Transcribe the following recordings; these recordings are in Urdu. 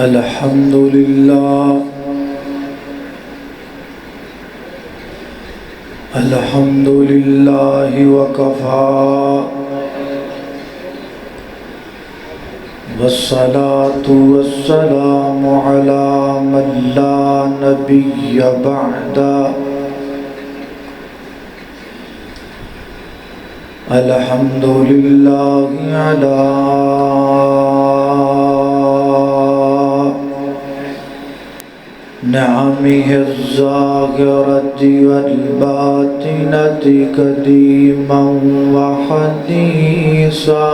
الحمد لله الحمد لله وكفى والصلاة والسلام على من لا نبي بعده الحمد لله على نعمه الظاهرة والباطنة قديما وحديثا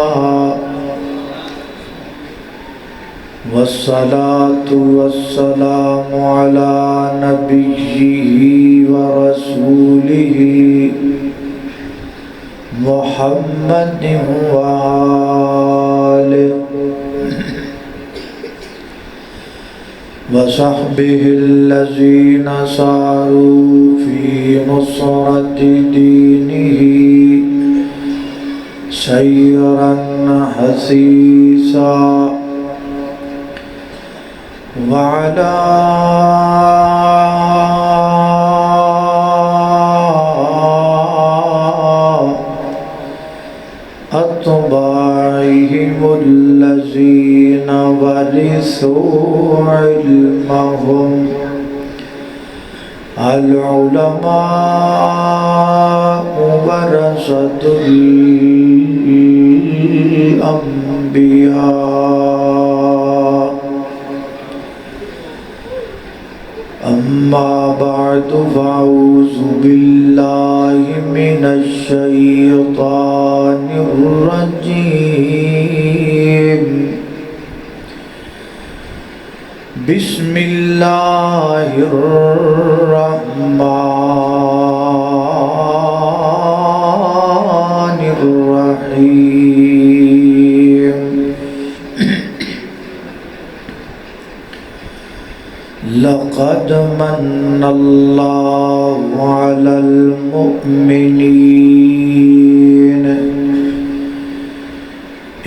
والصلاة والسلام على نبيه ورسوله محمد وآله وصحبه الذين ساروا في نصرة دينه سيرا حثيثا وعلى أتباعهم الذين ورثوا علمهم العلماء ورثة الأنبياء أما بعد فأعوذ بالله من الشيطان الرجيم بسم الله الرحمن الرحيم لقد من الله على المؤمنين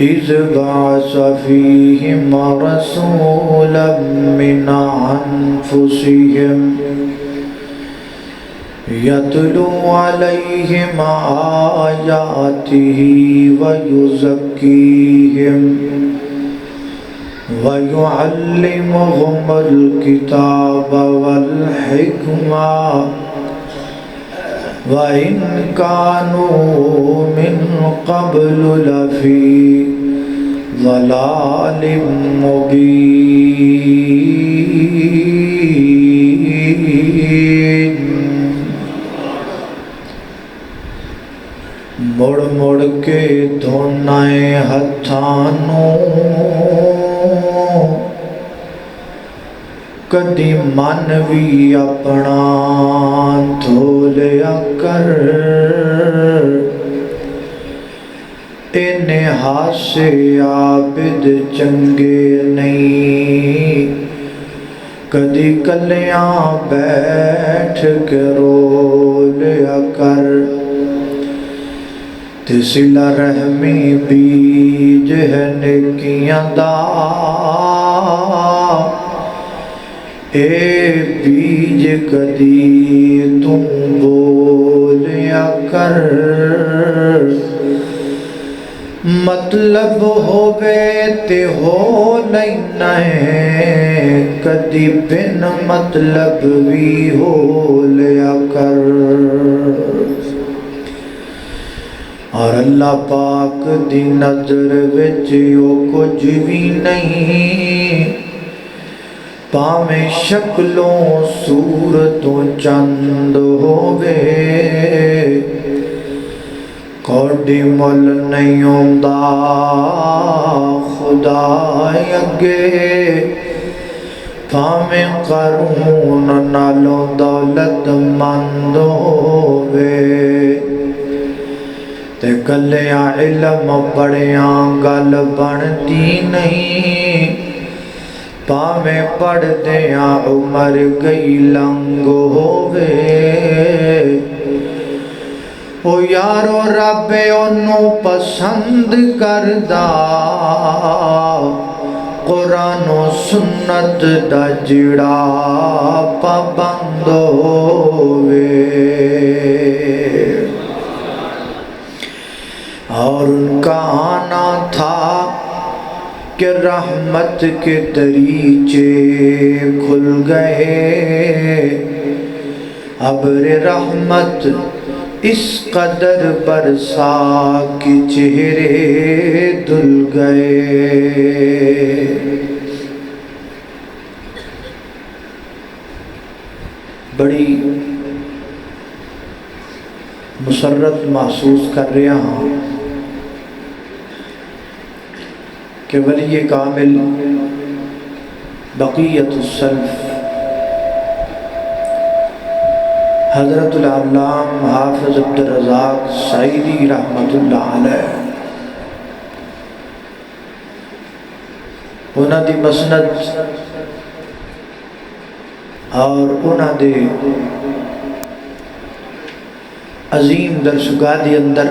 إذ بعث فيهم رسولا من أنفسهم يتلو عليهم آياته ويزكيهم ويعلمهم الكتاب والحكمة وإن كانوا من قبل لفي ضلال مبين مڑ مڑ کے دھونے ہتھانوں کدی من بھی اپنا دھولیا کر انہیں ہاسے عابد چنگے نہیں کدی کلیاں بیٹھ کے رو لیا کر صلہ رحمی بیج ہے نیکیاں دا اے بیج کدی تم بولیا کر مطلب ہووے تے ہو نہیں کدی بن مطلب بھی ہو لیا کر اور اللہ پاک دی نظر وچ او کچھ بھی نہیں پاویں شکلوں صورتوں چند ہووے کوڈی مل نہیں ہوندا خدا اگے پاویں قارون نالوں دولت مند ہووے تے گلیاں علم پڑھیاں گل بنتی نہیں پاویں پڑھ دیاں عمر گئی لنگ ہووے او یارو رب انہوں پسند کردہ قرآن و سنت دا جڑا پابند ہووے اور ان کا آنا تھا کہ رحمت کے دریچے کھل گئے ابر رحمت اس قدر برسا کہ چہرے دھل گئے۔ بڑی مسرت محسوس کر رہا ہوں کہ ولی کامل بقیت السلف حضرت العلامہ حافظ عبدالرزاق سعیدی رحمت اللہ علیہ انہاں دی مسند اور انہاں دے عظیم درسگاہ دی اندر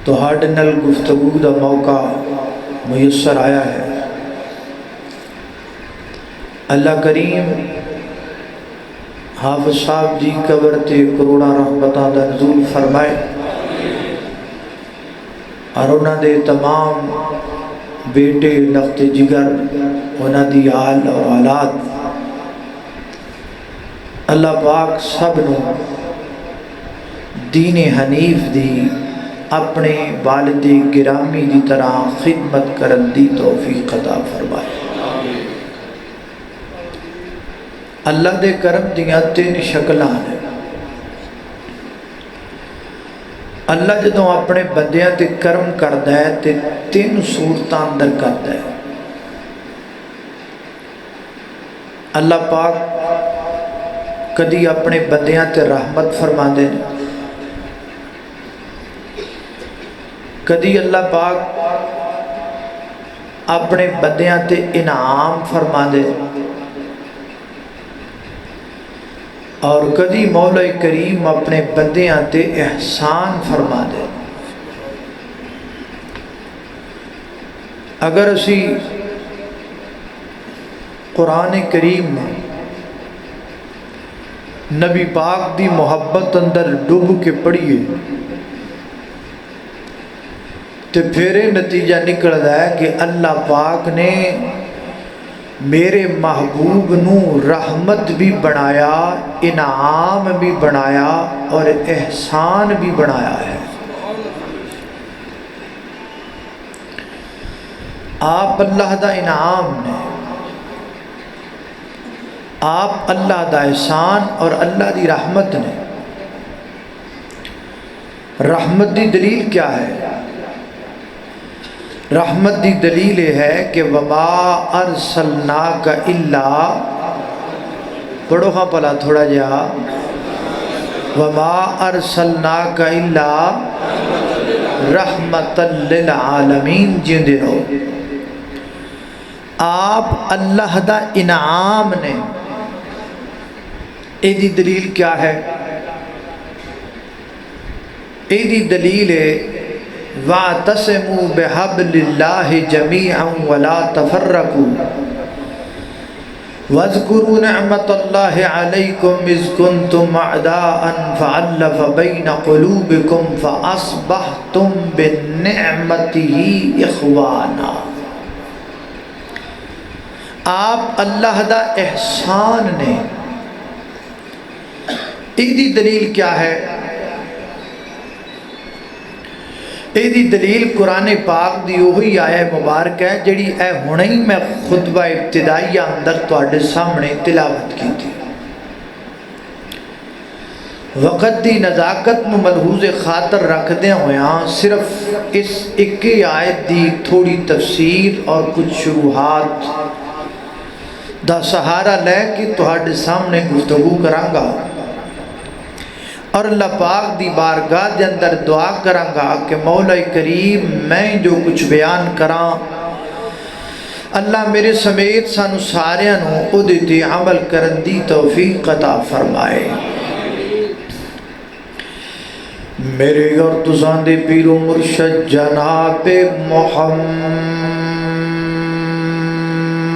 تہاڈے نال گفتگو دا موقع میسر آیا ہے۔ اللہ کریم حافظ صاحب دی قبر تے کروڑاں رحمتاں دا نزول فرمائے اور انہاں دے تمام بیٹے لخت جگر انہاں دی آل اور اولاد اللہ پاک سب نو دین حنیف دی اپنے والد گرامی دی طرح خدمت کرن دی توفیق عطا فرمائے۔ اللہ دے کرم دیاں تین شکلاں نے۔ اللہ جدوں اپنے بندیاں تے کرم کردا ہے تے تین صورتاں اندر کردا ہے۔ اللہ پاک کدی اپنے بندیاں تے رحمت فرماندے نے، کدی اللہ پاک اپنے بندیاں تے انعام فرماندے اور کدی مولا کریم اپنے بندیاں تے احسان فرما دے۔ اگر اسی قرآن کریم میں نبی پاک دی محبت اندر ڈوب کے پڑھیے تو پھر نتیجہ نکلتا ہے کہ اللہ پاک نے میرے محبوب نو رحمت بھی بنایا، انعام بھی بنایا اور احسان بھی بنایا ہے۔ آپ اللہ دا انعام نے، آپ اللہ دا احسان اور اللہ دی رحمت نے۔ رحمت دی دلیل کیا ہے؟ رحمت دی دلیل یہ ہے کہ وَمَا أَرْسَلْنَاكَ إِلَّا، پڑھو ہاں پلا تھوڑا جا، وَمَا أَرْسَلْنَاكَ إِلَّا رَحْمَةً لِلْعَالَمِينَ جیندے رہو۔ آپ اللہ دا انعام نے، ایدی دلیل کیا ہے؟ ایدی دلیل ہے وَاعْتَصِمُوا بِحَبْلِ اللَّهِ جَمِيعًا وَلَا تَفَرَّقُوا وَاذْكُرُوا نِعْمَةَ اللَّهِ عَلَيْكُمْ إِذْ كُنْتُمْ أَعْدَاءً فَأَلَّفَ بَيْنَ قُلُوبِكُمْ فَأَصْبَحْتُمْ بِنِعْمَتِهِ إِخْوَانًا۔ آپ اللہ دا احسان نے، ایدی دلیل کیا ہے؟ ایدی دلیل قرآن پاک دی وہی آیہ مبارک ہے جڑی اے ہنے ہی میں خطبہ ابتدائیہ اندر تواڈے سامنے تلاوت کی تھی۔ وقت دی نزاکت نو ملحوظ خاطر رکھ دے ہویاں صرف اس ایک آیت دی تھوڑی تفسیر اور کچھ شروحات دا سہارا لے کے تواڈے سامنے گفتگو کرانگا اور اللہ پاک دی بارگاہ دے اندر دعا کرانگا کہ مولا کریم میں جو کچھ بیان کراں اللہ میرے سمیت سانو ساریاں نو او دیتے عمل کرن دی توفیق عطا فرمائے۔ میرے اور تزاں دے پیر و مرشد جناب محمد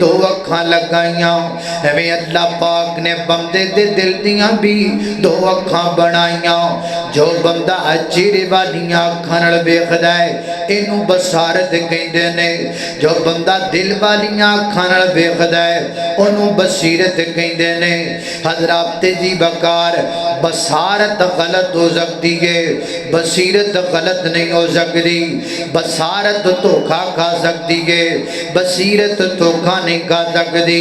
دو اکھاں لگائیاں ایویں اللہ پاک نے بندے دے دل دیاں بھی دو اکھاں بنائیاں جو بندہ چہرے والیاں اکھاں نال ویکھدا ہے اینوں بصارت کہندے نے جو بندہ دل والیاں اکھاں نال ویکھدا ہے اونوں بصیرت کہندے نے حضرات جی بکار بصارت غلط ہو سکتی ہے بصیرت غلط نہیں ہو سکتی بصارت دھوکا کھا سکتی ہے بصیرت دھوکا نہیں کھا سکتی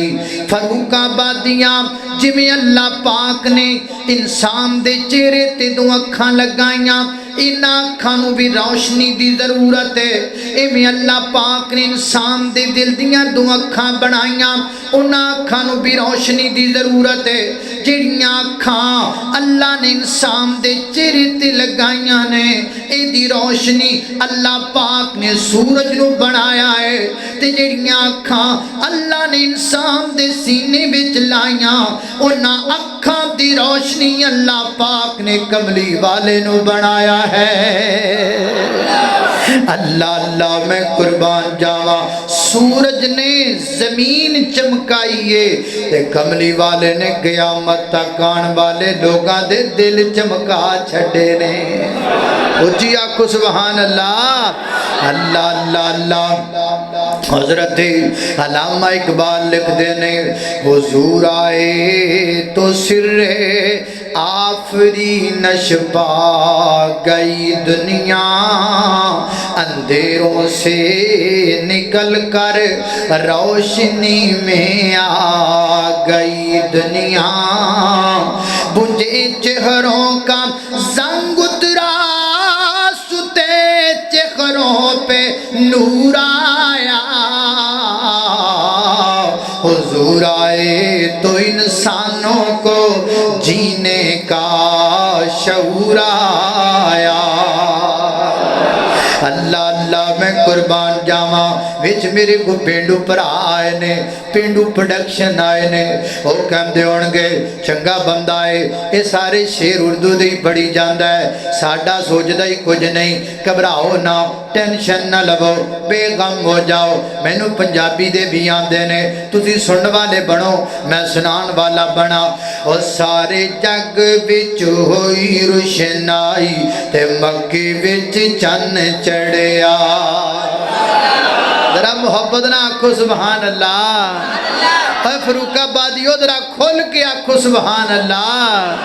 فاروق آبادیاں جویں اللہ پاک نے انسان دے چہرے تے دو اکھاں لگائیاں انہاں اکھاں نوں بھی روشنی دی ضرورت ہے ایویں اللہ پاک نے انسان دے دل دیاں دو اکھاں بنائیاں انہاں اکھاں نوں بھی روشنی دی ضرورت ہے جڑیاں اکھاں اللہ نے انسان دے چہرے تے لگائیاں نے اے دی روشنی اللہ پاک نے سورج نو بنایا ہے تے جڑیاں اکھاں اللہ نے انسان دے سینے وچ لائیاں انہاں اکھاں دی روشنی اللہ پاک نے کملی والے نو بنایا ہے اللہ اللہ میں قربان جاواں سورج نے زمین چمکائیے تے کملی والے نے قیامت تک آن والے لوگاں دے دل چمکا چھڑے نے اچھی آنکھو سبحان اللہ اللہ اللہ اللہ حضرت علامہ اقبال لکھ دینے حضور آئے تو سر آفرینش پا گئی دنیا اندھیروں سے نکل کر روشنی میں آ گئی دنیا بجھے چہروں کا زنگ اترا ستے چہروں پہ نور آیا حضور آئے تو انسانوں کو جینے کا شعور آیا اللہ اللہ میں قربان جاواں وچ میرے کو پینڈو پر آئے نے پینڈو پروڈکشن آئے نے وہ کہندے ہونگے چنگا بندہ ہے یہ سارے شیر اردو دی پڑھی جاندا ہے ساڈا سوچدا ہی کچھ نہیں گھبراؤ نہ ٹینشن نہ لو بے غم ہو جاؤ مینوں پنجابی دے بھی آندے نے تسی سنن والے بنو میں سنان والا بنا اور سارے جگ وچ ہوئی روشنائی تے مکے وچ چن چڑھیا ذرا محبت نہ آکھو سبحان اللہ اے فاروق آبادیو ذرا کھول کے آکھو سبحان اللہ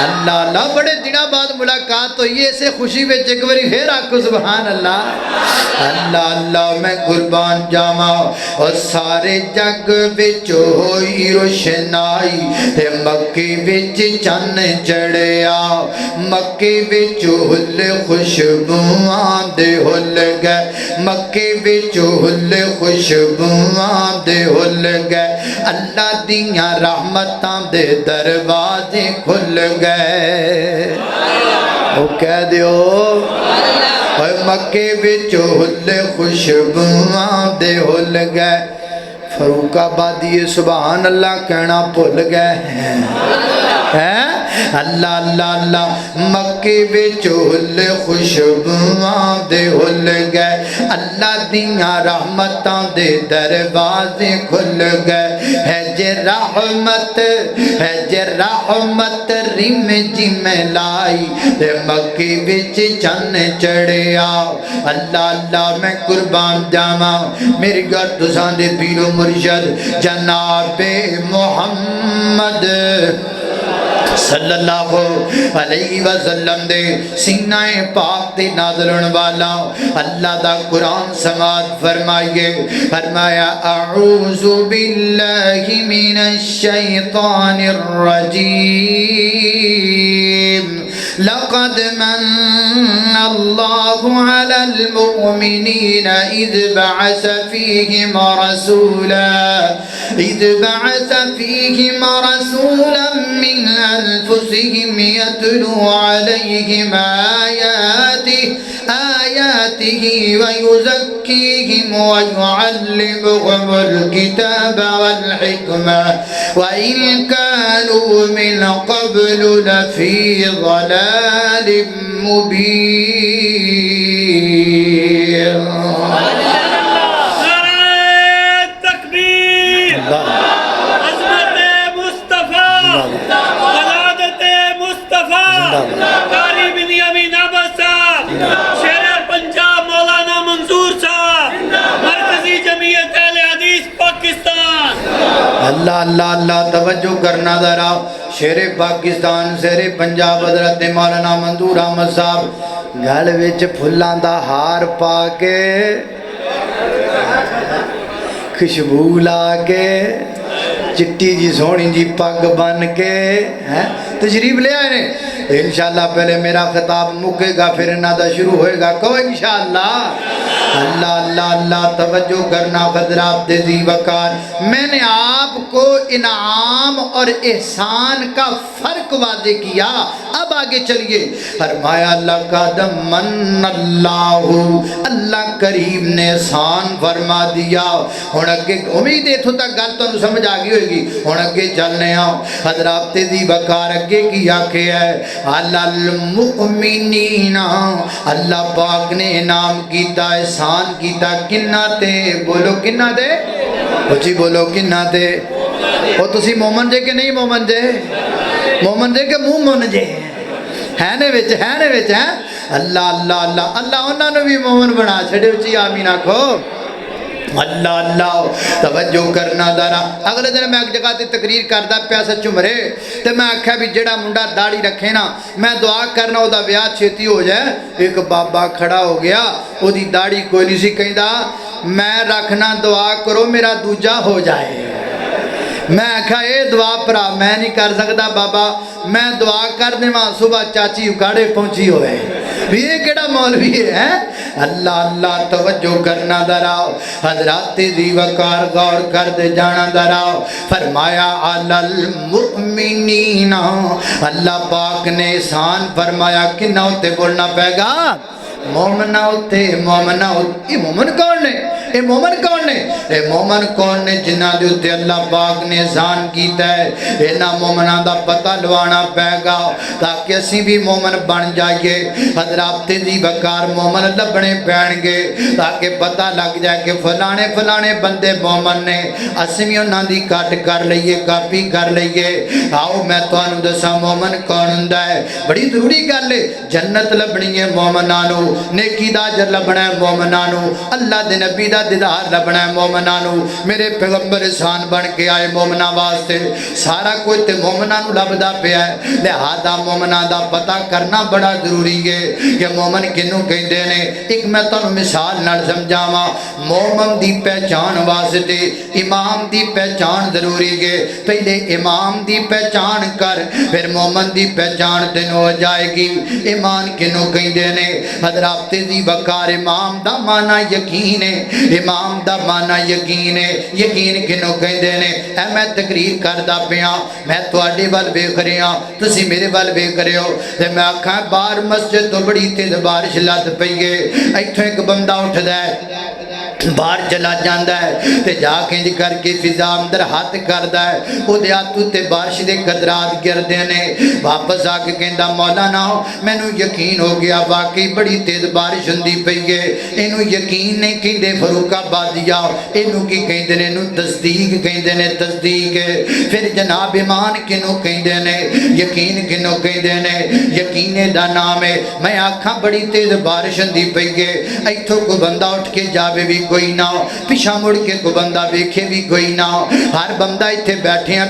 اللہ اللہ بڑے دنوں بعد ملاقات ہوئی ایسے خوشی میں ایک باری پھر آکھو سبحان اللہ اللہ اللہ میں قربان جاواں اور سارے جگ وچ ہوئی روشنائی تے مکے وچ چن چڑھیا مکے وچ ہل خوشبواں دے ہل گئے مکے وچ ہل خوشبواں دے ہل گئے اللہ دیاں رحمتاں دے دروازے کھل گئے وہ کہہ دیو اور مکے وچ ہل خوشبواں دے ہل گئے فاروق آبادی سبحان اللہ کہنا بھول گئے ہیں اللہ اللہ اللہ مکے وچ ہل خوشبواں دے ہل گئے اللہ دیاں رحمتاں دے دروازے کھل گئے ہے جے رحمت رم جم لائی تے مکے وچ چن چڑھیا اللہ اللہ میں قربان جاواں میری گھر تساں دے پیر و مرشد جناب محمد صلی اللہ علیہ وسلم دے سینہ پاک دے نازلن والا اللہ دا قرآن سماعت فرمائیے فرمایا اعوذ باللہ من الشیطان الرجیم لقد من اللہ علی المؤمنین اذ بعث فیہم رسولا من أنفسهم يتلو عليهم آياته ويزكيهم ويعلمهم الكتاب والحكمة وإن كانوا من قبل لفي ضلال مبين ولادت مصطفیٰ قاری بن امین عباس صاحب، شیر پنجاب مولانا منظور صاحب، مرکزی جمعیت اہل حدیث پاکستان۔ اللہ اللہ اللہ، توجہ کرنا ذرا، شیر پاکستان شیر پنجاب حضرت مولانا منظور احمد صاحب گل وچ پھلاں دا ہار پا کے خوشبو لا کے چٹی جی سونی جی پگ بن کے تشریف لے آئے نے۔ انشاءاللہ پہلے میرا خطاب مکے گا پھر انہاں دا شروع ہوئے گا، کہو انشاءاللہ۔ اللہ اللہ اللہ، توجہ کرنا حضرات ذی وقار، میں نے آپ کو انعام اور احسان کا فرق واضح کیا، اب آگے چلیے۔ فرمایا لقد من اللہ، اللہ کریم نے احسان فرما دیا۔ ہن اگے امید ہے تو تک گل تو سمجھ آ گئی ہوئے گی، ہن اگے چلنے آؤ۔ حضرات ذی وقار اگے کی آکھے ہے علی المؤمنین، اللہ پاک نے انعام کیتا احسان کیتا کنہ تے، بولو کنہ تے، اچھی بولو کنہ تے۔ وہ تسی مومن جے کہ نہیں مومن جے؟ مومن جے کہ منہ من جے؟ ہے نے وچ ہیں؟ اللہ اللہ اللہ اللہ انہاں نو بھی مومن بنا چھڑے، اچھی آمین آکھو۔ اللہ اللہ، توجہ کرنا ذرا۔ اگلے دن میں ایک جگہ تے تقریر کردا پیا سچ مرے تے میں آکھیا بھی جڑا منڈا داڑھی رکھے نا میں دعا کرنا او دا بیاہ چھیتی ہو جائے۔ ایک بابا کھڑا ہو گیا، او دی داڑھی کوئی نہیں سی کہندا میں رکھنا دعا کرو میرا دوجا ہو جائے۔ میں آکھا اے دعا پرا میں نہیں کر سکتا بابا، میں دعا کر دے ماں صبح چاچی اکاڑے پہنچی ہوئے بھی یہ کیڑا مولوی ہے۔ اللہ اللہ، توجہ کرنا دراؤ حضرات ذی وقار، غور کر دے جانا دراؤ۔ فرمایا علی المؤمنین، اللہ پاک نے احسان فرمایا کنہ ہوتے بولنا پے گا؟ مومنہ ہوتے، مومنہ ہوتے۔ یہ مومن کون نے؟ اے مومن کون نے؟ اے مومن کون نے جنہ دے ہوتے اللہ پاک نے احسان کیتا ہے۔ اینا مومنہ دا پتہ لوانا پے گا تاکہ اسی بھی مومن بن جائیے۔ حضرات ذی وقار مومن لبنے پہن گے تاکہ پتہ لگ جائے کہ فلانے فلانے بندے مومن نے، اسی بھی انہاں دی کٹ کر لئیے، کاپی کر لئیے۔ آؤ میں تو انہوں دسا مومن کون ہوندا ہے، بڑی ضروری گل ہے۔ جنت لبنی ہے مومنانو، نیکی دا اجر لبنا ہے مومنانو، اللہ دے نبی دا دیدار لبنا ہے مومنانو، میرے پیغمبر احسان بن کے آئے مومنہ واسطے، سارا کوئی تے مومنانو لبدا پیا ہے۔ لہذا مومنہ دا پتہ کرنا بڑا ضروری ہے کہ مومن کنوں کہندے نے۔ ایک میں تو مثال نال سمجھاواں، مومن دی پہچان واسطے امام دی پہچان ضروری ہے۔ پہلے امام دی پہچان کر پھر مومن دی پہچان تین ہو جائے گی۔ ایمان کنوں کہندے نے؟ حضرات ذی وقار امام دا معنی یقین ہے، امام دا معنی یقین ہے۔ یقین کنوں کہندے نے؟ اے میں تقریر کردا پیاں، میں تواڈے ول ویکھ رہا تسی میرے ول ویکھ رہے ہو تے میں آکھاں باہر مسجد تو بڑی تیز بارش لد پئی ہے، ایتھوں ایک بندہ اٹھدا ہے باہر چلا جاندا ہے تے جا کے انج کر کے فضا اندر ہاتھ کردا ہے، او دے ہاتھ تے بارش دے قطرات گردے نے۔ واپس آ کے کہندا مولانا مینوں یقین ہو گیا واقعی بڑی تیز بارش ہوندی پئی ہے۔ اینوں یقین نہیں کہندے فاروق آبادیا، اینوں کی کہندے نے؟ اینوں تصدیق کہندے نے، تصدیق ہے۔ پھر جناب ایمان کنوں کہندے نے؟ یقین کنوں کہندے نے؟ یقین دا نام ہے۔ میں آکھاں بڑی تیز بارش ہوندی پئی ہے، ایتھوں کو بندہ اٹھ کے جاوے بھی کوئی نہ، پیچھے مڑ کے کو بندہ ویکھے بھی کوئی نہ، ہر بندہ ایتھے بیٹھیاں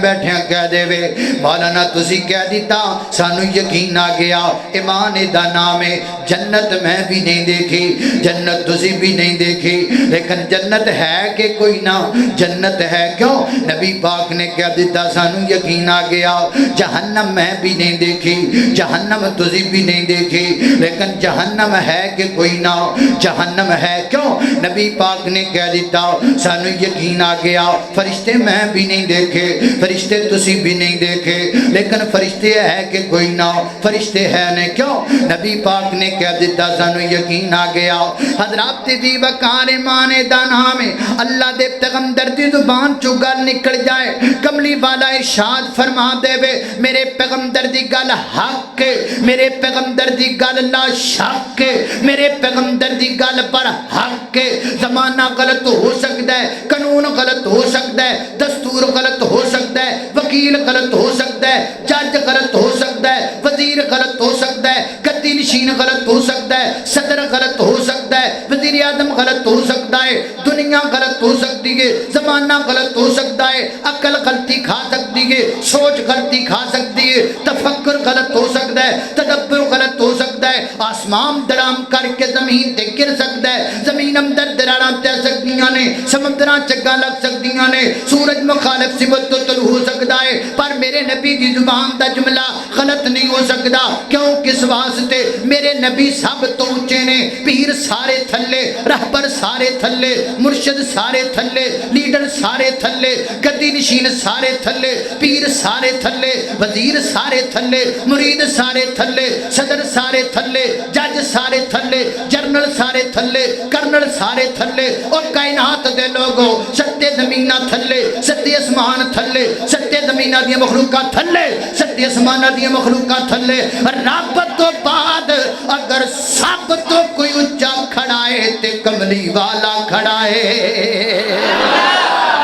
کہہ دے وے مولانا تسی کہہ دیتا سانو یقین آ گیا۔ ایمان دا نام ہے۔ جنت میں بھی نہیں دیکھی، جنت تسی بھی نہیں دیکھی، لیکن جنت ہے کہ کوئی نہ؟ جنت ہے، کیوں؟ نبی پاک نے کہہ دیتا سانو یقین آ گیا۔ جہنم میں بھی نہیں دیکھی، جہنم تسی بھی نہیں دیکھی، لیکن جہنم ہے کہ کوئی نہ؟ جہنم ہے، کیوں؟ نبی پاک نے کہہ دیتا سانو یقین آ گیا۔ فرشتے میں بھی نہیں دیکھے، فرشتے تسی بھی نہیں دیکھے، لیکن فرشتے ہے کہ کوئی نہ؟ فرشتے ہے نے، کیوں؟ نبی پاک نے کہہ دیتا سانو یقین آ گیا۔ حضرات ذی وقار ایمان دا نام ہے۔ اللہ دے پیغمبر دی زبان چو گل نکل جائے، کملی والا ارشاد فرما دے وے میرے پیغمبر دی گل حق ہے، میرے پیغمبر دی گل لا شک ہے، میرے پیغمبر دی گل پر حق ہے۔ زمان زمانہ غلط ہو سکتا ہے، قانون غلط ہو سکتا ہے، دستور غلط ہو سکتا ہے، وکیل غلط ہو سکتا ہے، جج غلط ہو سکتا ہے، وزیر غلط ہو سکتا ہے، گدی نشین غلط ہو سکتا ہے، صدر غلط ہو سکتا ہے، وزیر اعظم غلط ہو سکتا ہے، دنیا غلط ہو سکتی ہے، زمانہ غلط ہو سکتا ہے، عقل غلطی کھا سکتی ہے، سوچ غلطی کھا سکتی ہے، تفکر غلط ہو سکتا ہے، تدبر غلط ہو سکتا ہے، آسمان درام کر کے زمین تے گر سکتا ہے، زمین اندر دراڑاں تے سکتیاں نے، سمندراں چگا لگ سکتیاں نے، سورج مخالف سمت تو طلوع ہو سکتا ہے، پر میرے نبی دی زبان دا جملہ غلط نہیں ہو سکتا، کیوں کس واسطے؟ میرے نبی سب تو اونچے نے، پیر سارے تھلے، رہبر سارے تھلے، مرشد سارے تھلے، لیڈر سارے تھلے، گدی نشین سارے تھلے، پیر سارے تھلے، وزیر سارے تھلے، مرید سارے تھلے، صدر سارے تھلے، جج سارے تھلے، جرنل سارے تھلے، کرنل سارے تھلے، اور کائنات دے لوگوں ستے زمینہ تھلے، ستے اسمان تھلے، ستے زمینہ دیا مخلوقہ تھلے، ستے اسمانہ دیا مخلوقہ تھلے، رب تو بعد اگر سب تو کوئی اچھا کھڑائے تے کملی والا کھڑائے۔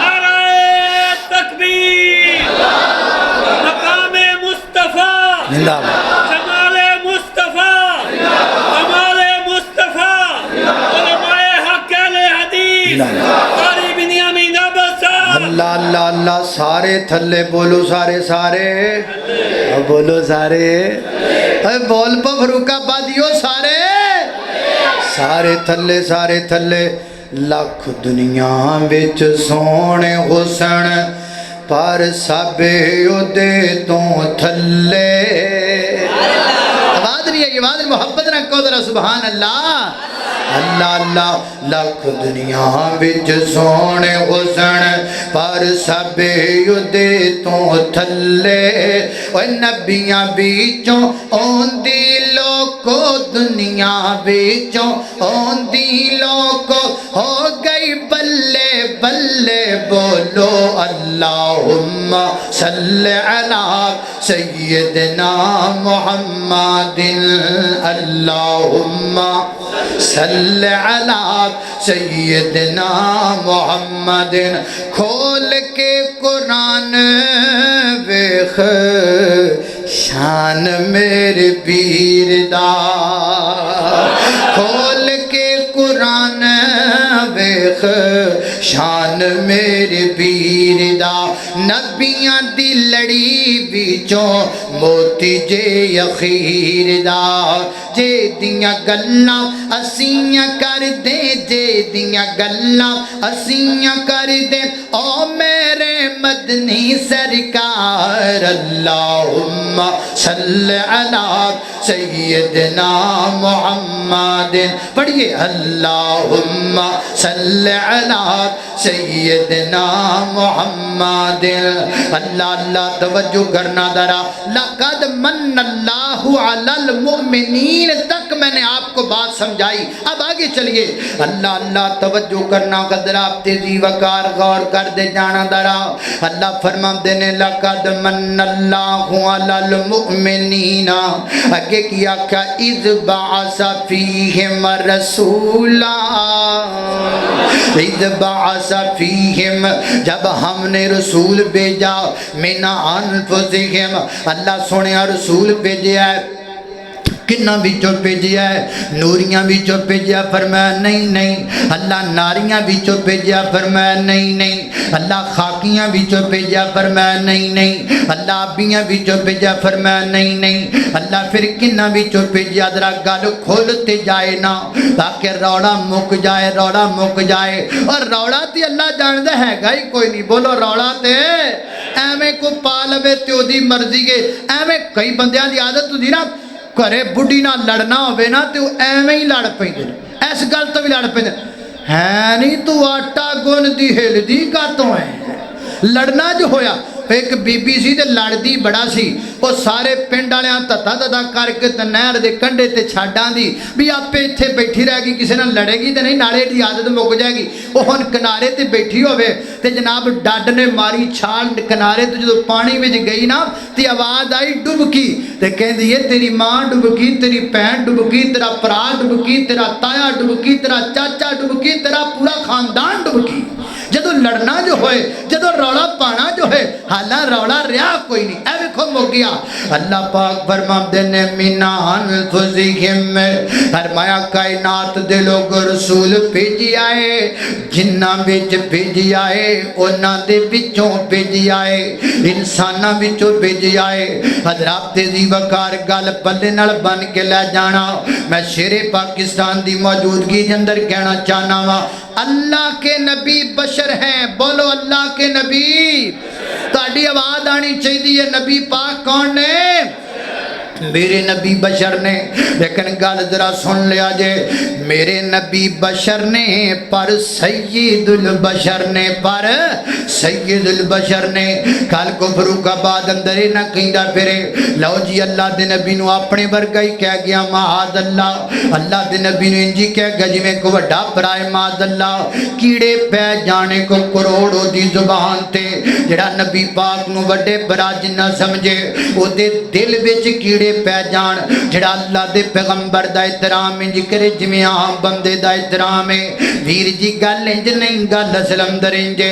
نعرہ تکبیر، مقام مصطفیٰ، جمال مصطفیٰ، کمال مصطفیٰ، علماء حق اہل حدیث، قاری بنیامین عباسہ۔ اللہ اللہ اللہ، سارے تھلے بولو، سارے سارے بولو، سارے بول پا فروق آبادیو، سارے سارے تھلے، سارے تھلے، لاکھ دنیا وچ سونے حسن پر سب اودے تو تھلے۔ آواز نہیں ہے، یہ آواز محبت رکھو ذرا، سبحان اللہ اللہ اللہ۔ لاکھ دنیا وچ سونے حسن پر سب اودے تو تھلے، اوہ نبیاں وچوں اوندی لوکو، دنیا وچوں اوندی لوکو، ہو گئی بلے بلے، بولو اللہم صلی علی سیدنا محمد، اللہم صلی علی سیدنا محمد۔ کھول کے قرآن ویخ شان میرے پیر دا، کھول کے قرآن ویخ شان میرے پیر دا، نبیاں دی لڑی بچوں موتی جے اخیر دا، جے دیاں گلاں اسیاں کر دے، جے دیاں گلاں اسیاں کر دے، او میرے مدنی سرکار، اللہم صلی علی سیدنا محمد۔ پڑھئے اللہم صلی علی سیدنا محمد۔ اللہ اللہ، توجہ کرنا ذرا، لقد من اللہ علی المؤمنین تک میں نے آپ کو بات سمجھائی، اب آگے چلیے۔ اللہ اللہ، توجہ کرنا، قدرہ آپ تیزی وقار غور کر دے جانا ذرا۔ اللہ فرما دینے، لقد من اللہ علی المؤمنین، آگے کیا کہ اذ بعث فیہم رسولا، اذ بعث فیہم، جب ہم نے رسول بھیجا، من انفسہم، اللہ سونے رسول بھیجا ہے، کنہ بچوں بھیجیا ہے؟ نوریاں بچوں بھیجیا؟ فرمایا نہیں نہیں۔ اللہ ناریاں بچوں بھیجیا؟ فرمایا نہیں نہیں۔ اللہ خاکیاں بچوں بھیجیا؟ فرمایا نہیں نہیں۔ اللہ آبیاں بچوں بھیجیا؟ فرمایا نہیں نہیں۔ اللہ پھر کنہ بچوں بھیجیا؟ ذرا گل کھولتے جائے نا تاکہ روڑا مک جائے، روڑا مک جائے۔ اور روڑا تی اللہ جاندہ ہے گا ہی کوئی نہیں، بولو روڑا تے ایمیں کو پالوے تیو دی مرضی گے، ایمیں کئی بندیاں دی عادت ہوتی نا، کرے بڑی نہ لڑنا ہوئے نا تو ایویں ہی لڑ پہ دے، ایس گل تو بھی لڑ پہ دے، ہے نہیں تو آٹا گن دی ہل دی کا تو ہے، لڑنا جو ہویا ایک بی بی سی تے لڑدی بڑا سی وہ سارے پنڈ والیاں تتا تتا کر کے تے نہر دے کنڈے تے چھاڈاں دی بھی آپے ایتھے بیٹھی رہے گی کسی نال لڑے گی تے نہیں نالے دی عادت مک جائے گی وہ ہن کنارے تے بیٹھی ہوے تے جناب ڈڈ نے ماری چھال کنارے تے جدوں پانی وچ گئی نا تے آواز آئی ڈبکی تے کہندی ہے تیری ماں ڈبکی تیری بہن ڈبکی تیرا پرا ڈبکی تیرا تایا ڈبکی تیرا چاچا ڈبکی تیرا پورا خاندان ڈبکی جدو لڑنا جو ہوئے جدو روڑا پانا جو ہے حالاں روڑا ریا کوئی نہیں اے ویکھو مک گیا اللہ پاک فرماندے نے من انفسہم فرمایا کائنات دے لوگ رسول بھیجی آئے جنہاں وچ بھیجی آئے انہاں دے وچوں بھیجی آئے انساناں وچوں بھیجی آئے حضرات دی وقار گل پلے نال بن کے لے جانا میں شیر پاکستان دی موجودگی دے اندر کہنا چاہنا وا اللہ کے نبی بشر ہیں بولو اللہ کے نبی تہاڈی آواز آنی چاہیے نبی پاک کون نے میرے نبی بشر نے لیکن گل ذرا سن لیا جے میرے نبی بشر نے پر سید البشر نے پر سید البشر نے کل کو فروخ آباد اندر نہ کہندا پھرے لو جی اللہ دے نبی نو اپنے ورگا ہی کہہ گیا معاذ اللہ دے نبی نو انجی کہہ گیا جویں کو وڈا پرائے معاذ اللہ کیڑے پہ جانے کو کروڑوں دی زبان تے جڑا نبی پاک نو وڈے برا جنہ سمجھے او دے دل وچ کیڑے پہ جان جڑا اللہ دے پیغمبر دا احترام انج کرے جویں عام بندے دا احترام ہے ویر جی گل انج نہیں گل اصل اندر انج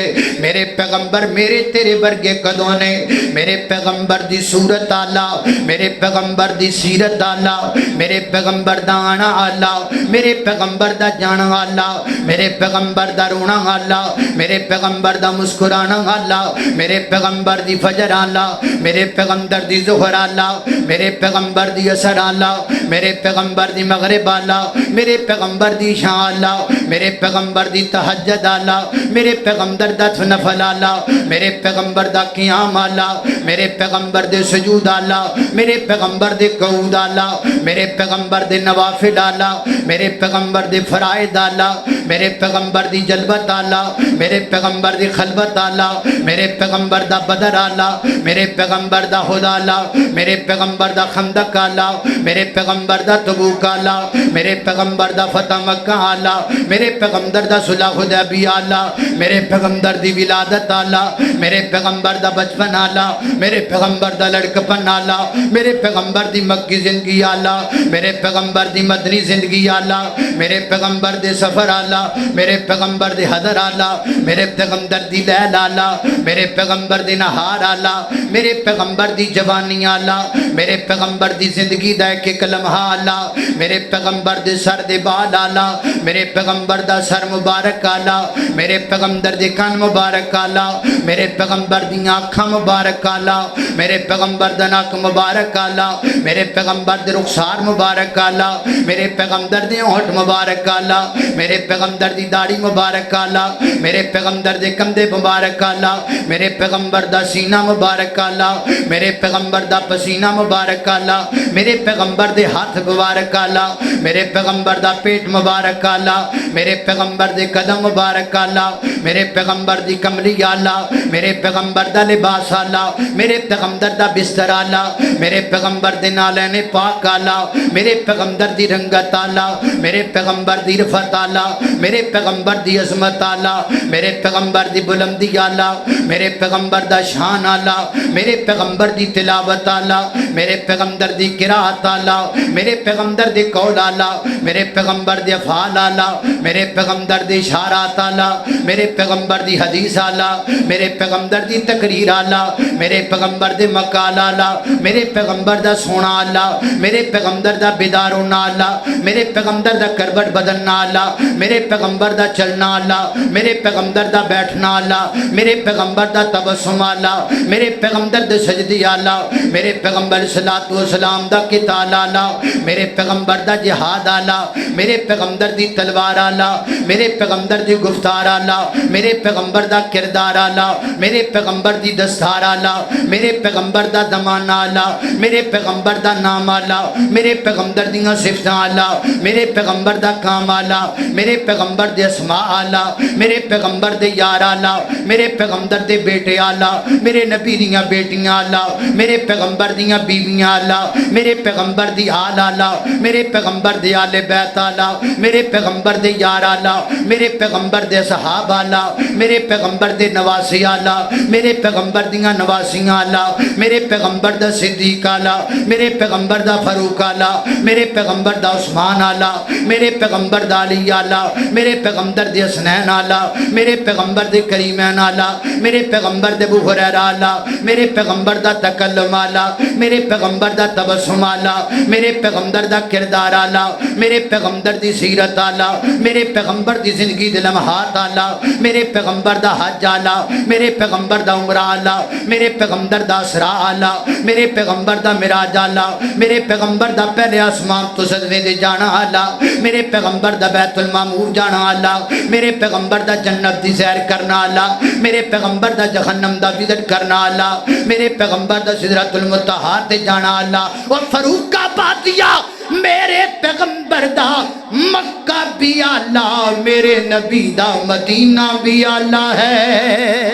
میرے پیغمبر میرے تیرے ورگے کدوں نے میرے پیغمبر دی صورت اعلی میرے پیغمبر دی سیرت اعلی میرے پیغمبر دا آنا اعلی میرے پیغمبر دا جانا اعلی میرے پیغمبر دا رونا اعلی میرے پیغمبر دا مسکرانا اعلی میرے پیغمبر دی فجر اعلی میرے پیغمبر دی ظہر اعلی میرے پیغمبر دی اثر اعلی میرے پیغمبر دی مغرب اعلی میرے پیغمبر دی شان اعلی میرے پیغمبر دی تہجد اعلی میرے پیغمبر دا نفل اعلی میرے پیغمبر دا قیام اعلی میرے پیغمبر دے سجود اعلی میرے پیغمبر دے قعود اعلی میرے پیغمبر دے نوافل اعلی میرے پیغمبر دے فرائض اعلی میرے پیغمبر دی جلوت اعلی میرے پیغمبر دی خلوت اعلی میرے پیغمبر دا بدر اعلی میرے پیغمبر دا ہد اعلی میرے پیغمبر دا خندق اعلی میرے پیغمبر دا تبوک اعلی میرے پیغمبر دا فتح مکہ اعلی میرے پیغمبر دا صلح حدیبیہ اعلی میرے پیغمبر دی ولادت اعلی میرے پیغمبر دا بچپن اعلی میرے پیغمبر دا لڑکپن اعلی میرے پیغمبر دی مکی زندگی اعلی میرے پیغمبر دی مدنی زندگی اعلی میرے پیغمبر دے سفر اعلی میرے پیغمبر دے حضر اعلی میرے پیغمبر دی لیل اعلی میرے پیغمبر دی نہار اعلی میرے پیغمبر دی جوانی اعلی میرے پیغمبر دی زندگی دا ایک لمحہ اعلی میرے پیغمبر دے سر دے بال اعلی میرے پیغمبر دا سر مبارک اعلی میرے پیغمبر دے کان مبارک اعلی میرے پیغمبر دی آنکھاں مبارک اعلی میرے پیغمبر دا ناک مبارک اعلی میرے پیغمبر دے رخسار مبارک اعلی میرے پیغمبر دے ہونٹ مبارک اعلی میرے پیغمبر دی داڑھی مبارک اعلی میرے پیغمبر دے کندھے مبارک اعلی میرے پیغمبر دا سینہ مبارک اعلی میرے پیغمبر دا پسینہ مبارک اعلی میرے پیغمبر دے ہاتھ مبارک اعلی میرے پیغمبر دا پیٹ مبارک اعلی میرے پیغمبر دے قدم مبارک اعلی میرے پیغمبر دی کملی اعلی میرے پیغمبر دا لباس اعلی میرے پیغمبر دا بستر اعلی میرے پیغمبر دے نالین پاک اعلی میرے پیغمبر دی رنگت اعلی میرے پیغمبر دی رفعت اعلی میرے پیغمبر دی عظمت اعلی میرے پیغمبر دی بلندی اعلی میرے پیغمبر دا شان اعلی میرے پیغمبر دی تلاوت اعلی میرے پیغمبر دی قرات اعلی میرے پیغمبر دے قول اعلی میرے پیغمبر دے افعال اعلی میرے پیغمبر دے اشارات اعلی میرے پیغمبر دی حدیث اعلی میرے پیغمبر دی تقریر اعلی میرے پیغمبر دے مقال اعلی میرے پیغمبر دا سونا اعلی میرے پیغمبر دا بیدارونا اعلی میرے پیغمبر دا کربٹ بدلنا اعلی میرے پیغمبر دا چلنا اعلی میرے پیغمبر دا بیٹھنا اعلی میرے پیغمبر دا تبسم اعلی میرے پیغمبر دے سجدی اعلی میرے پیغمبر صلوات و سلام دا قتال اعلی میرے پیغمبر دا جہاد اعلی میرے پیغمبر دی تلوار اعلی میرے پیغمبر دی گفتار اعلی میرے پیغمبر دا کردار آلہ، میرے پیغمبر دی دستار آلہ، میرے پیغمبر دا دمان آلہ، میرے پیغمبر دا نام آلہ، میرے پیغمبر دیاں صفتاں آلہ، میرے پیغمبر دا کام آلہ، میرے پیغمبر دے اسماء آلہ، میرے پیغمبر دے یار آلہ، میرے پیغمبر دے بیٹے آلہ، میرے نبی دیاں بیٹیاں آلہ، میرے پیغمبر دیاں بیویاں آلہ، میرے پیغمبر دی آل آلہ، میرے پیغمبر دے آل بیت آلہ، میرے پیغمبر دے یار آلہ، میرے پیغمبر دے صحاب آلہ، میرے پیغمبر دے نواسی آلہ، میرے پیغمبر دیاں نواسیاں آلہ، میرے پیغمبر دا صدیق آلہ، میرے پیغمبر دا فاروق آلہ، میرے پیغمبر دا عثمان آلہ، میرے پیغمبر دا علی آلہ، میرے پیغمبر دے حسنین آلہ، میرے پیغمبر دے کریمین آلہ، میرے پیغمبر دے ابو ہریرہ آلہ، میرے پیغمبر دا تکلم آلہ، میرے پیغمبر دا تبسم آلہ، میرے پیغمبر دا کردار آلہ، میرے پیغمبر دی سیرت آلہ، میرے پیغمبر دی زندگی دے لمحات آلہ، میرے پیغمبر دا حج آلہ، میرے پیغمبر دا عمرہ آلہ، میرے پیغمبر دا اسراء آلہ، میرے پیغمبر دا معراج آلہ، میرے پیغمبر دا پہلے آسمان تو صدوے دے جانا آلہ، میرے پیغمبر دا بیت المعمور جانا آلہ، میرے پیغمبر دا جنت دی سیر کرنا آلہ، میرے پیغمبر دا جہنم دا وزٹ کرنا آلہ، میرے پیغمبر دا سدرۃ المنتہا تے جانا آلہ، اور فاروق آبادیہ میرے پیغمبر دا مکہ بھی آلہ، میرے نبی دا مدینہ بھی آلہ ہے۔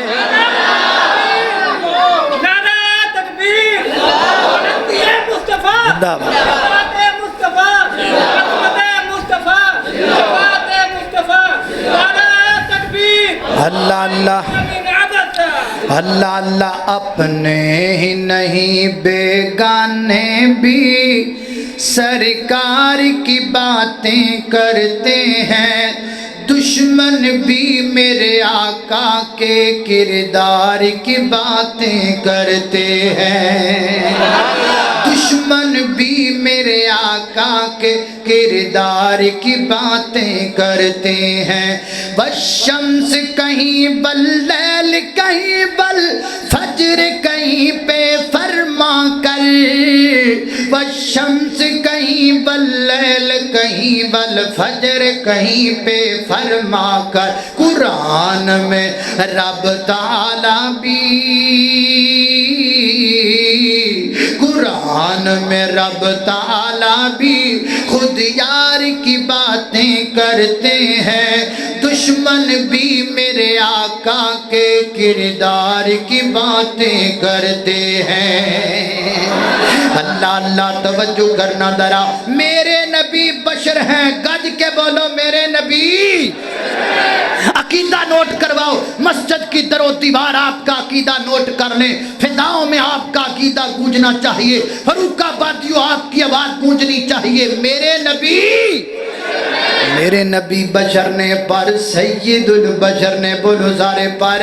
نعرہ تکبیر، مصطفیٰ، شفاعت مصطفیٰ، رحمت مصطفیٰ، شفاعت مصطفیٰ، نعرہ تکبیر۔ اللہ اللہ اللہ اللہ، اپنے ہی نہیں بیگانے بھی سرکار کی باتیں کرتے ہیں، دشمن بھی میرے آقا کے کردار کی باتیں کرتے ہیں، دشمن بھی میرے آقا کے کردار کی باتیں کرتے ہیں۔ والشمس کہیں بل لیل کہیں بل فجر کہیں پہ فرما کر، والشمس کہیں بل لیل کہیں بل فجر کہیں پہ فرما کر، قرآن میں رب تعالیٰ بھی، قرآن میں رب تعالیٰ بھی خود یار کی باتیں کرتے ہیں، دشمن بھی میرے آقا کے کردار کی باتیں کرتے ہیں۔ اللہ اللہ، توجہ کرنا ذرا، میرے نبی بشر ہیں، گج کے بولو میرے نبی۔ عقیدہ نوٹ کرواؤ، مسجد کی در و دیوار آپ کا عقیدہ نوٹ کر لیں، فضاؤں میں آپ کا عقیدہ گونجنا چاہیے، فاروق آبادیوں آپ کی آواز گونجنی چاہیے، میرے نبی، میرے نبی بشر نے پر سید البشر نے، بولو سارے پر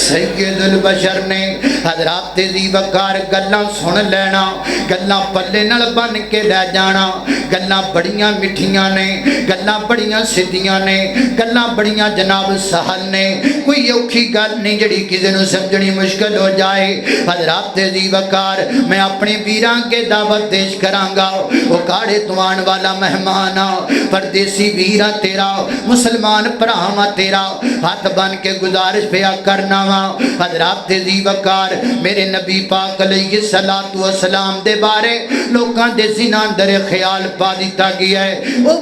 سید البشر نے، حضرات ذی وقار گلاں سن لینا، گلاں پلے نال بن کے لے جانا، گلاں بڑیاں مٹھیاں نے، گلاں بڑیاں سدھیاں نے، گلاں بڑیاں جناب سہل نے، کوئی اوکھی گل نہیں جڑی کسی نو سمجھنی مشکل ہو جائے۔ حضرات ذی وقار میں اپنے ویراں کے دعوت پیش کراں گا، وہ کاڑے توان والا مہمان پردیسی ویرا تیرا، مسلمان پراہما تیرا، ہاتھ بن کے گزارش پیا کرنا وا۔ حضرات ذی وقار میرے نبی پاک علیہ السلام دے بارے لوکاں دے ذہناں اندر خیال پا دیتا گیا ہے، او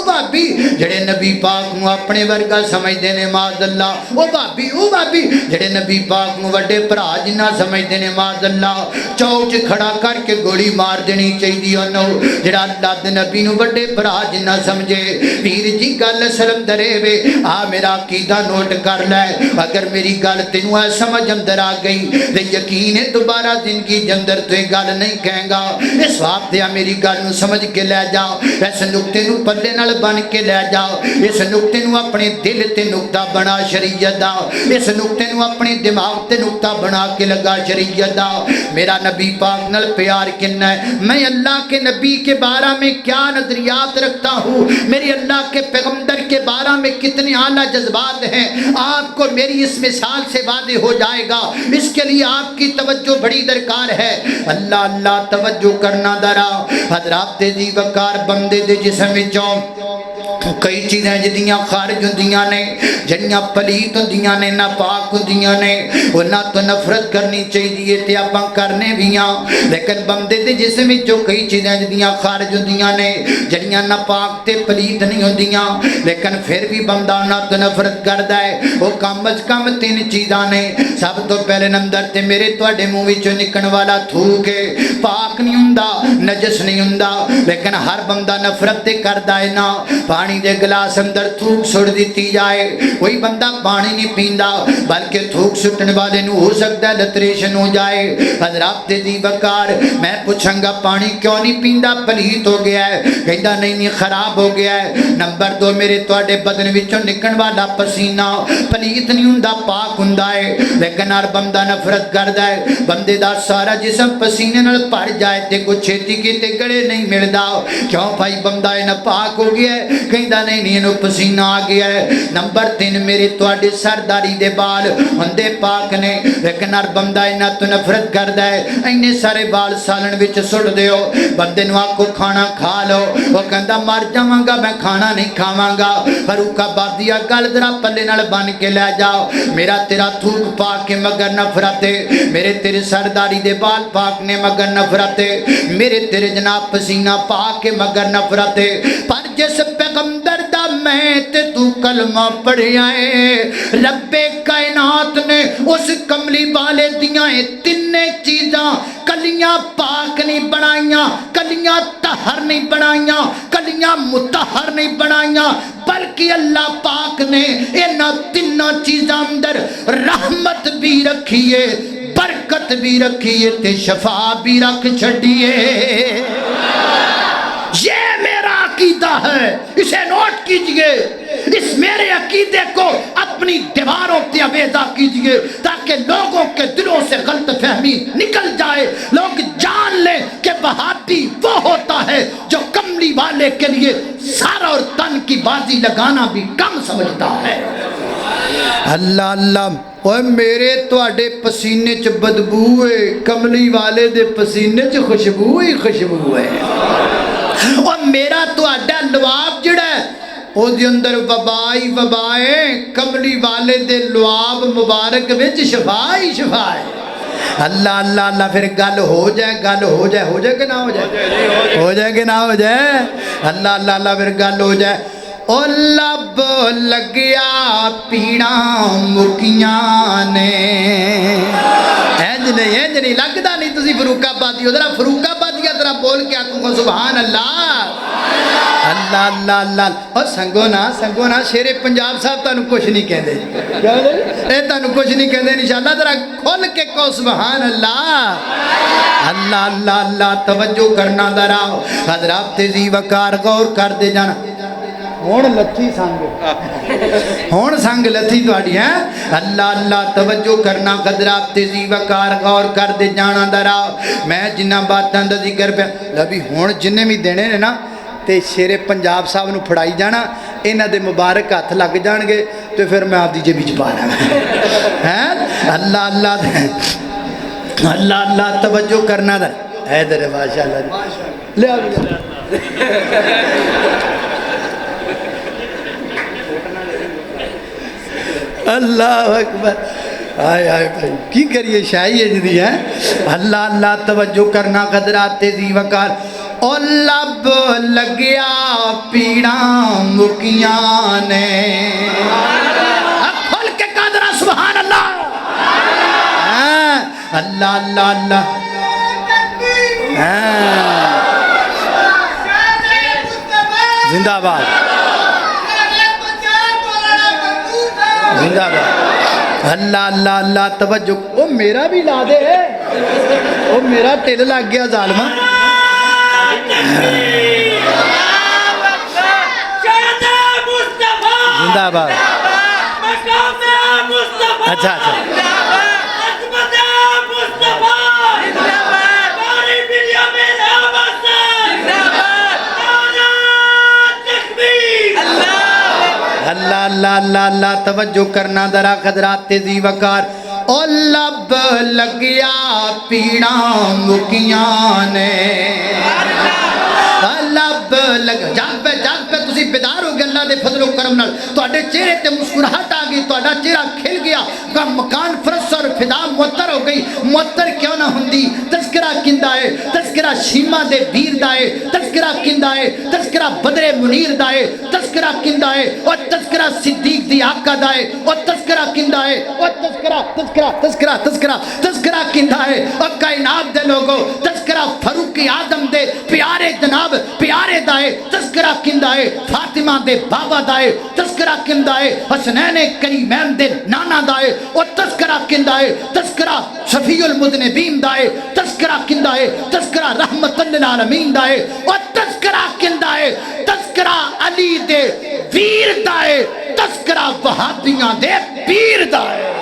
بھابی جڑے نبی پاک نو اپنے ورگا سمجھدے نے معاذ اللہ، او بھابی جڑے نبی پاک نو وڈے بھرا جنہ سمجھدے نے معاذ اللہ، چوک کھڑا کر کے گولی مار دینی چاہیے انہوں، جڑا اللہ دے نبی نو وڈے بھرا جنہ سمجھے، پیر جی گل سلم درے وے، آ میرا عقیدہ نوٹ کر لے، اگر میری گل تینوں ہے سمجھ اندر آ گئی تے یقین ہے دوبارہ زندگی جندر تو گل نہیں کہیں گا، اس وقت یا میری گل نو سمجھ کے لے جاؤ، اس نکتے نو پلے نال بن کے لے جاؤ، اس نکتے نو اپنے دل تے نکتہ بنا شریعت دا، اس نکتے نو اپنے دماغ تے نکتہ بنا کے لگا شریعت دا۔ میرا نبی پاک نال پیار کنا ہے، میں اللہ کے نبی کے بارے میں کیا نظریات رکھتا ہوں، میری اللہ کے پیغمبر کے بارے میں کتنے اعلیٰ جذبات ہیں، آپ کو میری اس مثال سے واضح ہو جائے گا، اس کے لیے آپ کی توجہ بڑی درکار ہے۔ اللہ اللہ توجہ کرنا درا، حضرات ذی وقار بندے دے جسم وچوں کئی چیزیں جدیاں خارج ہوندیاں نے جڑیاں پلیت ہوندیاں نے ناپاک ہوندیاں نے انہاں تو نفرت کرنی چاہیے تے آپاں کرنے بھی ہاں لیکن بندے دے جسم وچوں کئی چیزیں جدیاں خارج ہوندیاں نے جڑیاں ناپاک تے پلیت نہیں ہوندیاں لیکن پھر بھی بندہ انہاں تو نفرت کردا ہے وہ کم از کم 3 چیزاں نے سب تو پہلے نمبر تے میرے تواڈے منہ وچوں نکلن والا تھوک پاک نہیں ہوندا نجس نہیں ہوندا لیکن ہر بندہ نفرت تے کردا ہے نا پانی دے گلاس اندر تھوک سٹ دیتی جائے کوئی بندہ پانی نہیں پیندا بلکہ تھوک سٹنے والے نو ہو سکتا ہے لتریشن ہو جائے حضرات دی وقار میں پوچھاں گا پانی کیوں نہیں پیندا پلیت ہو گیا ہے کہندا نہیں خراب ہو گیا ہے نمبر 2 میرے تواڈے بدن وچوں نکلن والا پسینہ پلیت نہیں ہوندا پاک ہوندا ہے لیکن ہر بندہ نفرت کردا ہے بندے دا سارا جسم پسینے نال بھر جائے تے کوئی چھتی کیتے گڑے نہیں ملدا کیوں بھائی بندہ ہے نا پاک ہو گیا ہے کہندا نہیں انہوں پسینہ آ گیا ہے نمبر 3 میرے تواڈے سرداری دے بال ہوندے پاک نے لیکن ہر بندہ انہاں تو نفرت کردا ہے اینے سارے بال سالن وچ سٹ دیو بندے نو آکھو کھانا کھا لو وہ کہندا مر جاواں گا میں کھانا نہیں کھاواں گا فاروق آبادیہ گل ذرا پلے نال بن کے لے جاؤ میرا تیرا تھوک پاک ہے مگر نفرت ہے میرے تیرے سرداری دے بال پاک نے مگر نفرت ہے میرے تیرے جناب پسینہ پاک ہے مگر نفرت ہے پر جس پیغمبر دا میں تے تو کلمہ پڑھیا ہے رب کائنات نے اس کملی والے دیاں 3 چیزاں کلیاں پاک نہیں بنائیاں کلیاں طہر نہیں بنائیاں کلیاں مطہر نہیں بنائیاں بلکہ اللہ پاک نے انہاں 3 چیزاں اندر رحمت بھی رکھیے برکت بھی رکھیے تے شفا بھی رکھ چھڑیے یہ میرا عقیدہ ہے اسے نوٹ کیجئے اس میرے عقیدے کو اپنی دیواروں پہ آویزہ کیجئے تاکہ لوگوں کے دلوں سے غلط فہمی نکل جائے لوگ جان لیں کہ وہابی وہ ہوتا ہے جو کملی والے کے لیے سارا اور تن کی بازی لگانا بھی کم سمجھتا ہے اللہ اللہ اوہ میرے تواڈے پسینے چ بدبو ہے کملی والے دے پسینے چ خوشبو ہی خوشبو ہے اور میرا تواڈا لواب جڑا ہے او دی اندر وبائی وبائے کملی والے دے لواب مبارک وچ شفا ہی شفا ہے اللہ اللہ اللہ پھر گل ہو جائے ہو جائے کہ نہ ہو جائے ہو جائے کہ نہ ہو جائے اللہ اللہ اللہ پھر گل ہو جائے او لب لگیا پیڑا مکیاں نے انج نہیں لگدا نہیں تسی فاروق آبادی ہو ذرا فاروق آبادی ذرا بول کے آکھو گا سبحان اللہ اللہ اللہ اللہ اور سنگو نا شیر پنجاب صاحب تانوں کچھ نہیں کہندے اے تانوں کچھ نہیں کہندے انشاءاللہ ذرا کھول کے کہو سبحان اللہ اللہ اللہ اللہ توجہ کرنا ذرا حضرات تیزی وقار غور کر دے جانا ہون لتھی سنگ لتھی تواڈی ہیں اللہ اللہ توجہ کرنا حضرات تیزی وقار غور کر دے جانا ذرا میں جنہ باتاں دا ذکر پہ لبی ہون جننے بھی دینے نے نا تے شیر پنجاب صاحب نو پھڑائی جانا انہاں دے مبارک ہاتھ لگ جان گے تو پھر میں آپ دی جیب وچ پا لینا اللہ اللہ اللہ اللہ توجہ کرنا دا حیدر ماشاءاللہ لے آ اللہ اکبر آئے آئے بھائی کی کریے شاہی ہے جدی ہے اللہ اللہ توجہ کرنا قدرات تیزی وقار او لب لگیا پیڑا مکیاں نے کھول کے قدرہ سبحان اللہ اللہ اللہ اللہ زندہ باد زندہ باد اللہ اللہ اللہ توجہ او میرا بھی لا دے او میرا ٹل لگ گیا ظالمہ زندہ باد اچھا اچھا اللہ اللہ اللہ اللہ توجہ کرنا ذرا حضرات تیزی وقار او لب لگیا پیڑا مکیاں نے لب لگ جاگ پہ تسی بیدار ہو گئے اللہ دے فضل و کرم نال تواڈے چہرے تے مسکراہٹ آ گئی تواڈا چہرہ کھل گیا مکان فرس اور فدا معطر ہو گئی معطر کیوں نہ ہوندی تذکرہ کیندا ہے تذکرہ شیما دے ویر دا ہے تذکرہ کیندا ہے تذکرہ بدر منیر دا ہے تذکرہ کیندا ہے اور تذکرہ صدیق دی آقا دا ہے اور تذکرہ کیندا ہے اور تذکرہ کیندا ہے اور کائنات دے لوگوں تذکرہ فاروق آدم دے پیارے جناب پیارے دا ہے تذکرہ کیندا ہے فاطمہ دے بابا دا ہے تذکرہ کیندا ہے حسنین کریمین دے نانا دا ہے اور تذکرہ کیندا ہے تذکرہ شفیع المذنبین دا ہے تذکرہ کیندا ہے تذکرہ رحمت للعالمین دا ہے اور تذکرہ کیندا ہے تذکرہ علی دے ویر دا ہے تذکرہ وہابیاں دے پیر دا ہے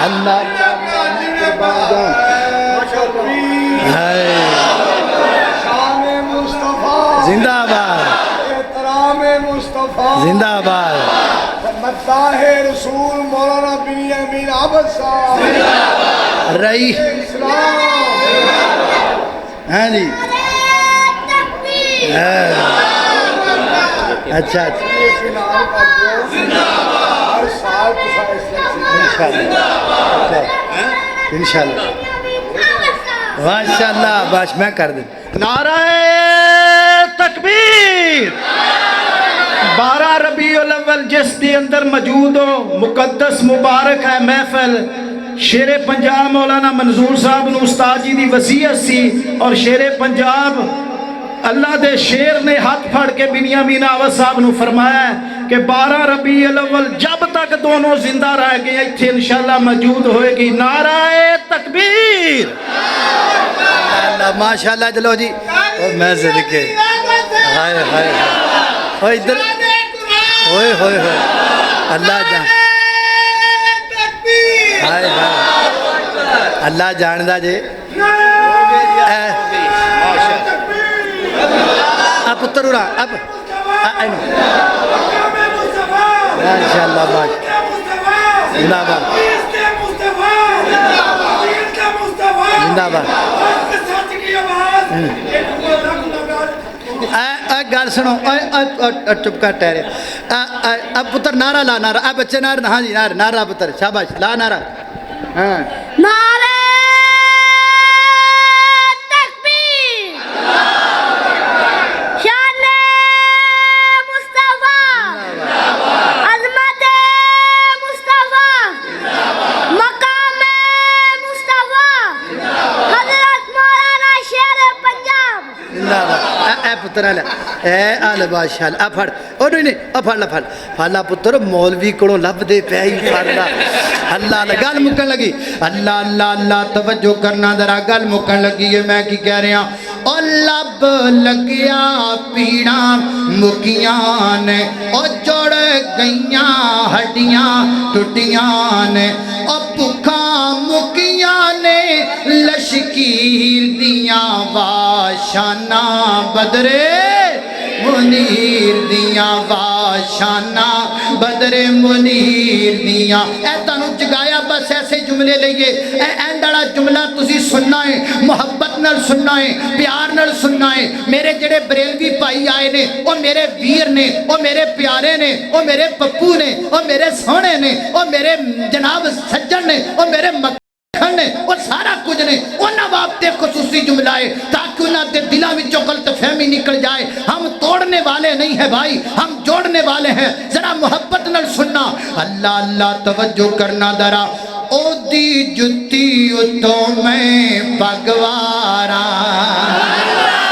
اللہ زندہ باد زندہ باد مداح رسول مولانا بنیامین عابد صاحب رہی ہاں جی اچھا انشاءاللہ ماشاءاللہ باش میں کر دیں نعرہ تکبیر 12 ربیع الاول جس دی اندر موجود ہو مقدس مبارک ہے محفل شیر پنجاب مولانا منظور صاحب نو استاد جی دی وصیت سی اور شیر پنجاب اللہ دے شیر نے ہاتھ پھڑ کے بنیامین عابد صاحب نو فرمایا ہے کہ 12 ربیع الاول جب تک دونوں زندہ رہ گئے ایتھے انشاءاللہ موجود ہوئے گی نعرہ تکبیر ماشاءاللہ چلو جی میں صدقے ہائے ہائے ہوئے ادھر ہوئے ہوئے ہوئے اللہ جان ہائے ہائے اللہ جاندہ جے اب پتر اڑا اب ماشاءاللہ زندہ باد زندہ باد گال سنو چپ کر ٹھہرے اب پتر نعرہ لا نعرہ اب بچے نعرہ ہاں جی نعرہ پتر شاباش لا نعرہ ہاں نعرہ تکبیر شان مصطفیٰ عظمت مصطفیٰ مقام مصطفیٰ حضرت مولانا شیر پنجاب زندہ باد اے پتر اے آل بادشاہ اے پھڑ او نہیں اے پھڑ لا پتر مولوی کڑوں لب دے پہ ہی پھڑ لا اللہ گل مکن لگی اللہ اللہ اللہ توجہ کرنا ذرا گل مکن لگی ہے میں کی کہہ رہا او لب لگیا پیڑا مکیاں نے او جوڑ گئیاں ہڈیاں ٹوٹیاں نے او بھکھاں مکیاں نے لشکیر دیاں واشانہ بدرے منیر دیاں واشانہ بدر منیر دیاں اے تانوں جگایا بس ایسے جملے لئیے اے اینڈڑا جملہ تسی سننا ہے محبت نال سننا ہے پیار نال سننا ہے میرے جڑے بریلوی پائی آئے نے او میرے ویر نے او میرے پیارے نے او میرے پپو نے او میرے سونے نے او میرے جناب سجن نے او میرے نے اور سارا کچھ نے انہاں واسطے خصوصی جملہ ہے تاکہ انہاں دے دلاں وچوں غلط فہمی نکل جائے ہم توڑنے والے نہیں ہیں بھائی ہم جوڑنے والے ہیں ذرا محبت نال سننا اللہ اللہ توجہ کرنا ذرا او دی جتی اتوں میں پگوارا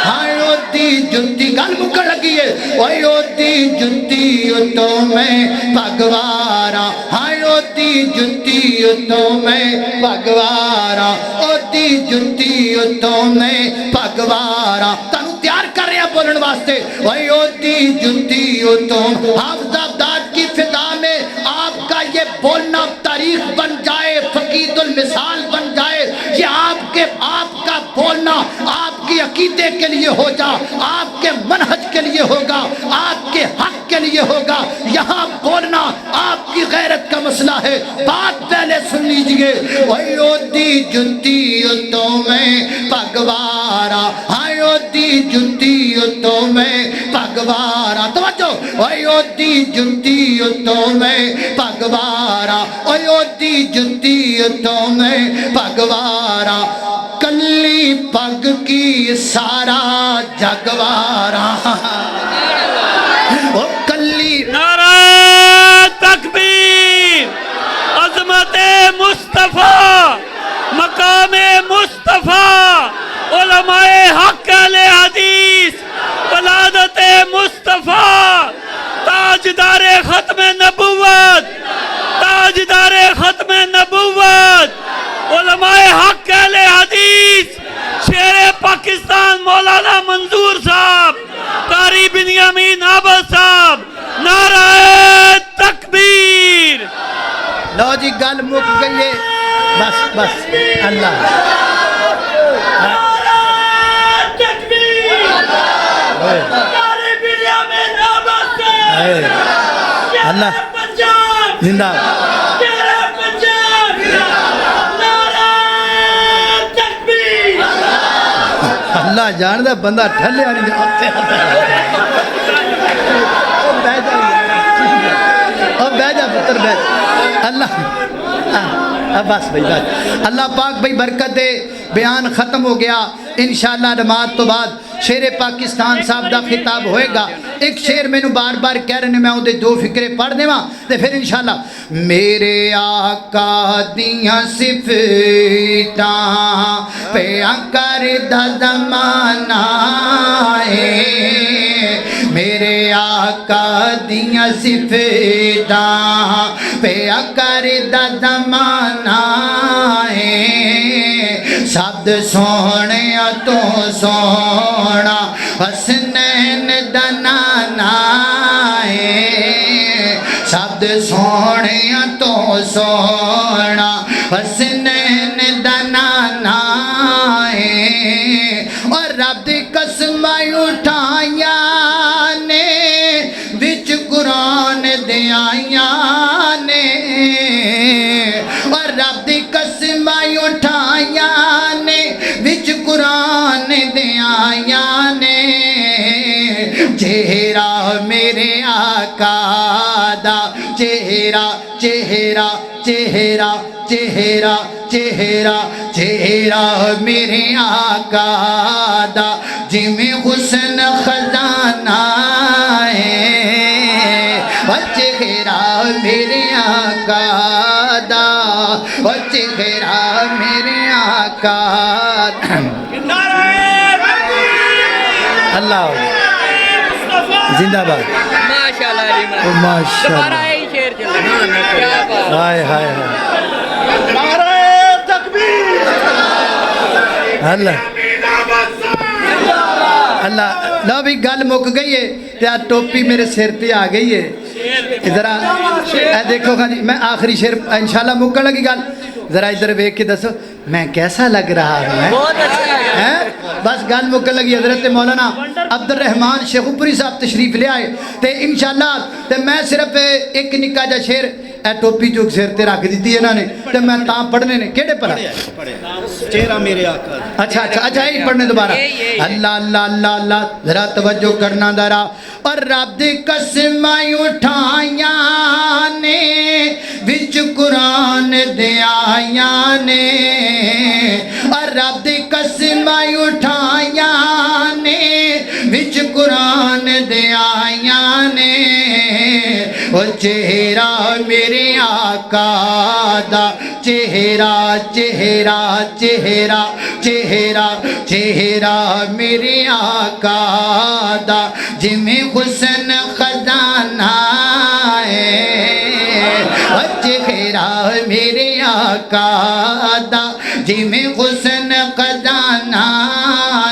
ہاں او دی جتی گل مکن لگی ہے او دی جتی اتوں میں پگوارا ہاں او دی جتی اتوں میں پگوارا او دی جتی اتوں میں پگوارا تانوں تیار کر رہے ہیں بولن واسطے او دی جتی اتوں حافظ عبداد کی فضا میں آپ کا یہ بولنا تاریخ بن جائے فقید المثال بن جائے یہ آپ کا بولنا آپ کی عقیدے کے لیے ہو جا آپ کے منہج کے لیے ہوگا آپ کے حق کے لیے ہوگا یہاں بولنا آپ کی غیرت کا مسئلہ ہے بات پہلے سن لیجئے او دی جتی اتوں میں پگوارا ہائے او دی جتی اتوں میں پگوارا پگوارا توجہ اوے اودی جُتی تو میں پگوارا اوے اودی جُتی تو میں پگوارا کلی پگ کی سارا جگوارا او کلی نعرہ تکبیر عظمت مصطفیٰ مقام مصطفیٰ علماء حق اہل حدیث ولادت مصطفیٰ تاجدار ختم نبوت تاجدار ختم نبوت علماء حق اہل حدیث شیر پاکستان مولانا منظور صاحب قاری بنیامین عابد صاحب نعرہ تکبیر لو جی گل مک گئی ہے بس بس اللہ اللہ زندہ اللہ جان دا بندہ ٹھلے آنی جاتے اب بہ جا پتر بہ اللہ بس بھائی بس اللہ پاک بھائی برکت دے بیان ختم ہو گیا انشاءاللہ نماز تو بعد شیر پاکستان صاحب دا خطاب ہوئے گا ایک شیر میں نو بار بار کہہ رہے میں دے دو فکرے پڑھ دے ماں تے پھر انشاءاللہ میرے آقا دیاں صفتاں پہ کر دا زمانہ ہے میرے آقا دیاں صفتاں پہ کر دا زمانہ ہے سب سونے تو سونا حسنین دنانا ہے سب سونے تو سونا حسنین دنانا ہے اور رب دی قسم اٹھائیاں نے وچ قرآن دیائیاں نے اور رب دی قسم اٹھائیاں نے وچ قرآن دیائیاں نے چہرہ میرے آقا دا چہرہ چہرہ چہرہ چہرہ چہرہ چہرہ میرے آقا دا جمیں حسن خزانہ ہے چہرہ میرے آقا دا چہرہ میرے آقا اللہ زندہ باد ماشاءاللہ ماشاءاللہ شیر کیا بات ہائے ہائے ہائے نعرہ تکبیر اللہ اللہ لو بھی گل مک گئی ہے تے ٹوپی میرے سر پہ آ گئی ہے ذرا دیکھو گا جی میں آخری شیر انشاءاللہ مکن لگی گل ذرا ادھر دیکھ کے دسو میں کیسا لگ رہا ہوں بہت اچھا ہے بس گل مکن لگی حضرت مولانا عبد الرحمان شیخ اوپری صاحب تشریف لے آئے تے انشاءاللہ تے میں صرف ایک نکا جا شیر اے ٹوپی جو سر تے رکھ دیتی ہے نا نے تے میں تاں پڑھنے نے کیڑے پڑھا چہرہ میرے آقا اچھا اچھا اچھا یہی پڑھنے دوبارہ اللہ اللہ اللہ اللہ ذرا توجہ کرنا ذرا اور رب دی قسم اٹھائیاں نے وچ قرآن دیائیاں نے اور رب دی قسم اٹھائیاں نے وچ قرآن دیائیاں نے وہ چہرہ میرے آقا دا چہرہ چہرہ چہرہ چہرہ چہرہ میرے آقا دا جمیں حسن خزانہ ہے چہرہ میرے آقا دا جمیں حسن خزانہ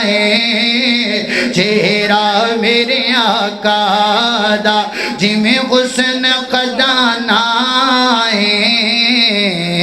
ہے چہرہ میرے آقا دا جمیں حسن خزانہ ہے